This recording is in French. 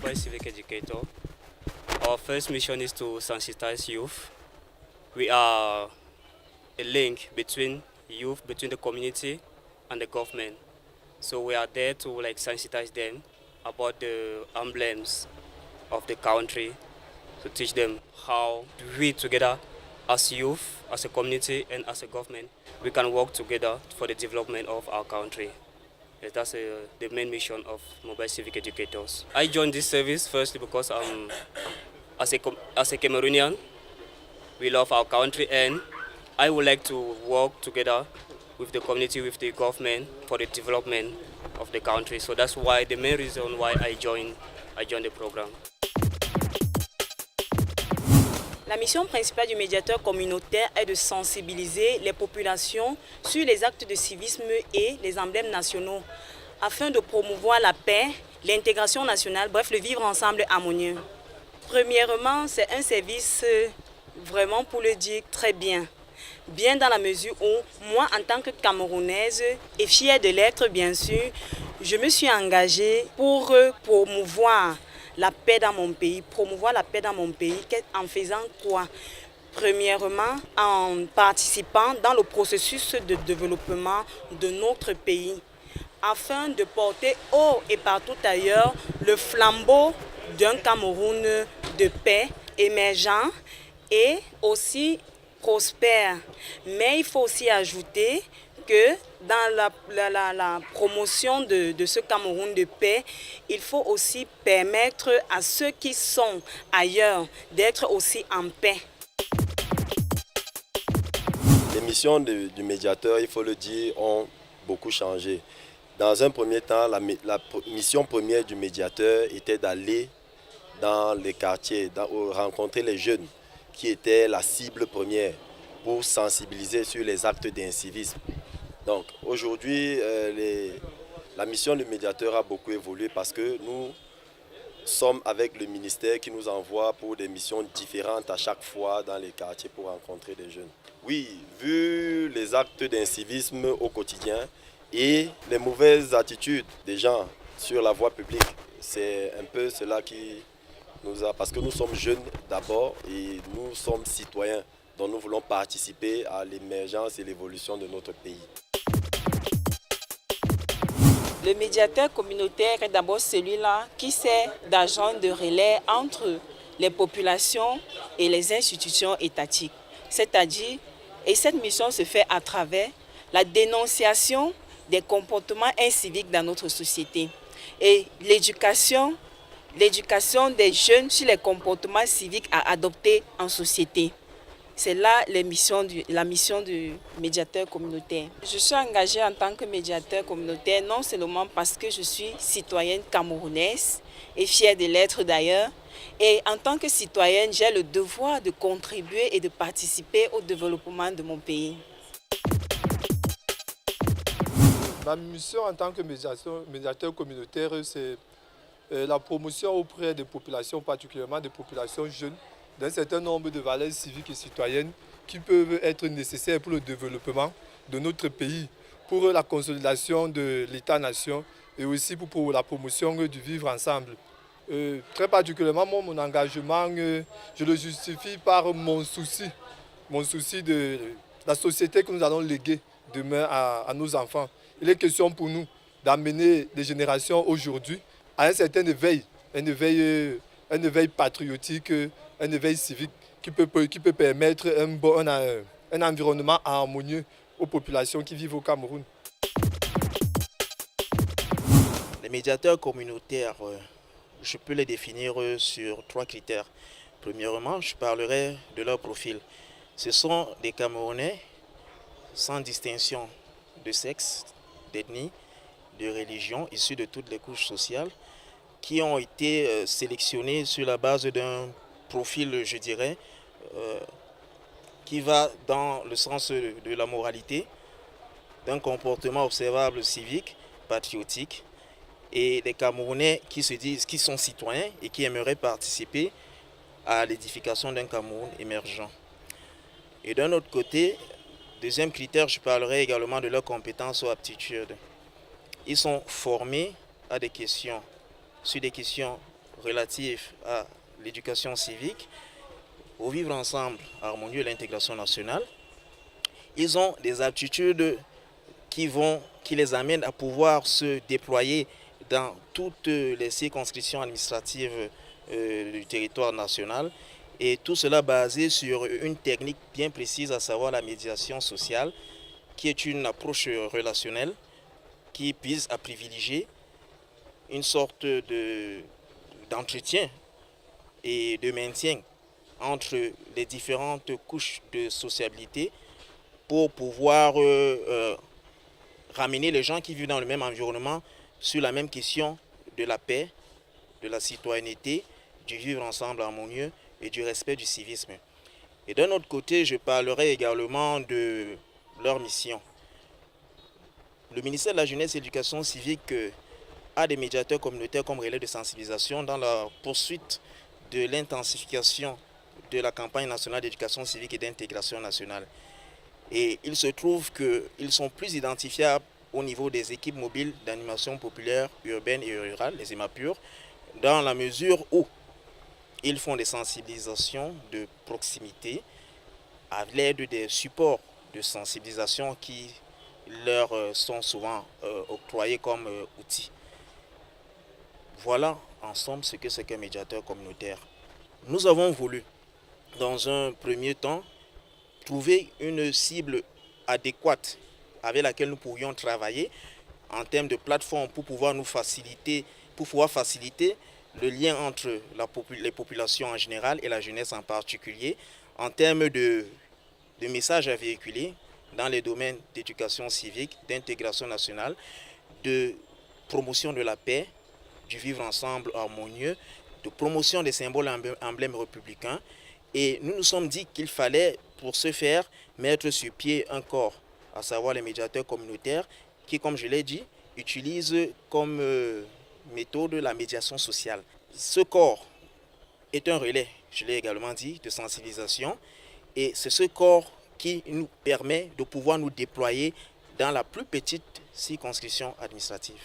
mobile civic educator. Our first mission is to sensitize youth. We are a link between youth, between the community and the government. So we are there to sensitize them about the emblems of the country, to teach them how we together as youth, as a community and as a government, we can work together for the development of our country. Yes, that's the main mission of mobile civic educators. I joined this service firstly because as a Cameroonian, we love our country and I would like to work together with the community, with the government for the development of the country. So that's why the main reason why I joined the program. La mission principale du médiateur communautaire est de sensibiliser les populations sur les actes de civisme et les emblèmes nationaux afin de promouvoir la paix, l'intégration nationale, bref, le vivre ensemble harmonieux. Premièrement, c'est un service vraiment, pour le dire, très bien. Bien dans la mesure où moi, en tant que Camerounaise et fière de l'être, bien sûr, je me suis engagée pour promouvoir la paix dans mon pays, en faisant quoi? Premièrement, en participant dans le processus de développement de notre pays, afin de porter haut et partout ailleurs le flambeau d'un Cameroun de paix, émergent et aussi prospère. Mais il faut aussi ajouter que dans la promotion de ce Cameroun de paix, il faut aussi permettre à ceux qui sont ailleurs d'être aussi en paix. Les missions du médiateur, il faut le dire, ont beaucoup changé. Dans un premier temps, la mission première du médiateur était d'aller dans les quartiers, rencontrer les jeunes qui étaient la cible première pour sensibiliser sur les actes d'incivisme. Donc aujourd'hui, la mission du médiateur a beaucoup évolué parce que nous sommes avec le ministère qui nous envoie pour des missions différentes à chaque fois dans les quartiers pour rencontrer des jeunes. Oui, vu les actes d'incivisme au quotidien et les mauvaises attitudes des gens sur la voie publique, c'est un peu cela qui nous a... Parce que nous sommes jeunes d'abord et nous sommes citoyens, dont nous voulons participer à l'émergence et l'évolution de notre pays. Le médiateur communautaire est d'abord celui-là qui sert d'agent de relais entre les populations et les institutions étatiques. C'est-à-dire, et cette mission se fait à travers la dénonciation des comportements inciviques dans notre société et l'éducation des jeunes sur les comportements civiques à adopter en société. C'est là la mission du médiateur communautaire. Je suis engagée en tant que médiateur communautaire non seulement parce que je suis citoyenne camerounaise et fière de l'être d'ailleurs, et en tant que citoyenne, j'ai le devoir de contribuer et de participer au développement de mon pays. Ma mission en tant que médiateur communautaire, c'est la promotion auprès des populations, particulièrement des populations jeunes, d'un certain nombre de valeurs civiques et citoyennes qui peuvent être nécessaires pour le développement de notre pays, pour la consolidation de l'État-nation et aussi pour la promotion du vivre ensemble. Très particulièrement, mon engagement, je le justifie par mon souci de la société que nous allons léguer demain à nos enfants. Il est question pour nous d'amener les générations aujourd'hui à un certain éveil, un éveil patriotique, un éveil civique qui peut permettre un environnement harmonieux aux populations qui vivent au Cameroun. Les médiateurs communautaires, je peux les définir sur 3 critères. Premièrement, je parlerai de leur profil. Ce sont des Camerounais sans distinction de sexe, d'ethnie, de religion, issus de toutes les couches sociales, qui ont été sélectionnés sur la base d'un profil, je dirais, qui va dans le sens de la moralité, d'un comportement observable civique, patriotique, et des Camerounais qui se disent qu'ils sont citoyens et qui aimeraient participer à l'édification d'un Cameroun émergent. Et d'un autre côté, deuxième critère, je parlerai également de leurs compétences ou aptitudes. Ils sont formés à des questions, sur des questions relatifs à l'éducation civique, au vivre ensemble harmonieux et l'intégration nationale. Ils ont des aptitudes qui les amènent à pouvoir se déployer dans toutes les circonscriptions administratives du territoire national. Et tout cela basé sur une technique bien précise, à savoir la médiation sociale, qui est une approche relationnelle qui vise à privilégier une sorte d'entretien et de maintien entre les différentes couches de sociabilité pour pouvoir ramener les gens qui vivent dans le même environnement sur la même question de la paix, de la citoyenneté, du vivre ensemble harmonieux et du respect du civisme. Et d'un autre côté, je parlerai également de leur mission. Le ministère de la Jeunesse et de l'Éducation civique a des médiateurs communautaires comme relais de sensibilisation dans la poursuite de l'intensification de la campagne nationale d'éducation civique et d'intégration nationale. Et il se trouve qu'ils sont plus identifiables au niveau des équipes mobiles d'animation populaire, urbaine et rurale, les EMAPUR, dans la mesure où ils font des sensibilisations de proximité à l'aide des supports de sensibilisation qui leur sont souvent octroyés comme outils. Voilà en somme ce que c'est qu'un médiateur communautaire. Nous avons voulu, dans un premier temps, trouver une cible adéquate avec laquelle nous pourrions travailler en termes de plateforme pour pouvoir faciliter le lien entre les populations en général et la jeunesse en particulier, en termes de messages à véhiculer dans les domaines d'éducation civique, d'intégration nationale, de promotion de la paix, du vivre ensemble harmonieux, de promotion des symboles emblèmes républicains. Et nous nous sommes dit qu'il fallait, pour ce faire, mettre sur pied un corps, à savoir les médiateurs communautaires, qui, comme je l'ai dit, utilisent comme méthode la médiation sociale. Ce corps est un relais, je l'ai également dit, de sensibilisation. Et c'est ce corps qui nous permet de pouvoir nous déployer dans la plus petite circonscription administrative.